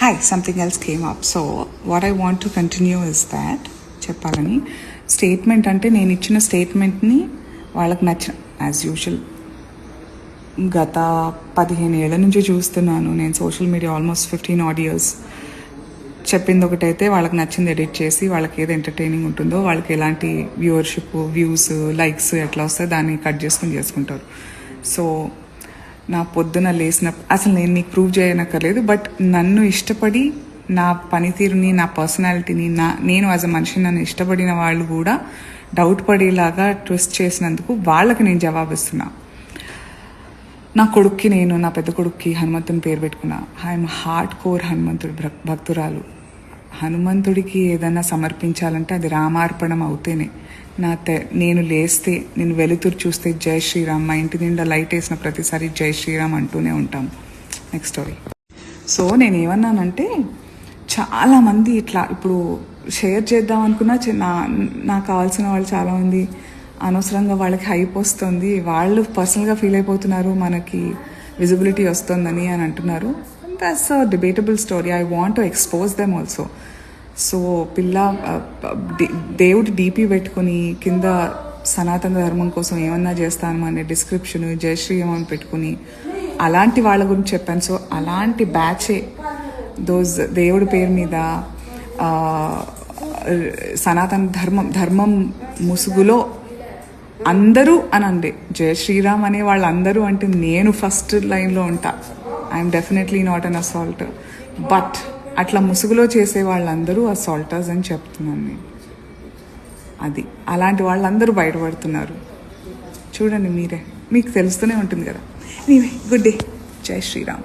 Hi, something else came up. So what I want to continue is that చెప్పాలని statement అంటే నేను ఇచ్చిన స్టేట్మెంట్ని వాళ్ళకి నచ్చిన యాజ్ యూజువల్ గత 15 ఏళ్ల నుంచి చూస్తున్నాను నేను social media almost 15 odd years. చెప్పింది ఒకటైతే వాళ్ళకి నచ్చింది ఎడిట్ చేసి వాళ్ళకి ఏది ఎంటర్టైనింగ్ ఉంటుందో వాళ్ళకి ఎలాంటి వ్యూవర్షిప్ వ్యూస్ లైక్స్ ఎట్లా వస్తాయో దాన్ని కట్ చేసుకుంటారు. సో నా పొద్దున లేచిన అసలు నేను నీకు ప్రూవ్ చేయనక్కర్లేదు, బట్ నన్ను ఇష్టపడి నా పనితీరుని నా పర్సనాలిటీని నేను యాజ్ అ మనిషిని నన్ను ఇష్టపడిన వాళ్ళు కూడా డౌట్ పడేలాగా ట్విస్ట్ చేసినందుకు వాళ్ళకి నేను జవాబిస్తున్నా. నా కొడుక్కి నా పెద్ద కొడుక్కి హనుమంతుని పేరు పెట్టుకున్నా. ఐఎమ్ హార్డ్ కోర్ హనుమంతుడి భక్తురాలు. హనుమంతుడికి ఏదైనా సమర్పించాలంటే అది రామార్పణం అవుతేనే. నేను లేస్తే నేను వెలుతురు చూస్తే జై శ్రీరామ్, మా ఇంటి నిండా లైట్ వేసిన ప్రతిసారి జై శ్రీరామ్ అంటూనే ఉంటాం. Next story. సో నేను ఏమన్నానంటే చాలామంది ఇట్లా ఇప్పుడు షేర్ చేద్దాం అనుకున్నా నాకు కావాల్సిన వాళ్ళు చాలామంది అనవసరంగా వాళ్ళకి హైప్ వస్తుంది, వాళ్ళు పర్సనల్గా ఫీల్ అయిపోతున్నారు, మనకి విజిబిలిటీ వస్తుందని అని అంటున్నారు. That's a debatable story. I want to expose them also. So దేవుడి డీపీ పెట్టుకుని కింద సనాతన ధర్మం కోసం ఏమన్నా చేస్తాను అనే డిస్క్రిప్షన్ జై శ్రీరామ్ అని పెట్టుకుని అలాంటి వాళ్ళ గురించి చెప్పాను. సో అలాంటి బ్యాచే దేవుడి పేరు మీద సనాతన ధర్మం ముసుగులో అందరూ అనండి జై శ్రీరామ్ అనే వాళ్ళందరూ అంటే నేను ఫస్ట్ లైన్లో ఉంటా. I'm definitely not an assault, but అట్లా ముసుగులో చేసే వాళ్ళందరూ అసాల్టర్స్ అని చెప్తున్నాను నేను. అది అలాంటి వాళ్ళందరూ బయటపడుతున్నారు. చూడండి మీరే, మీకు తెలుస్తూనే ఉంటుంది కదా. Anyway, good day. జై శ్రీరామ్.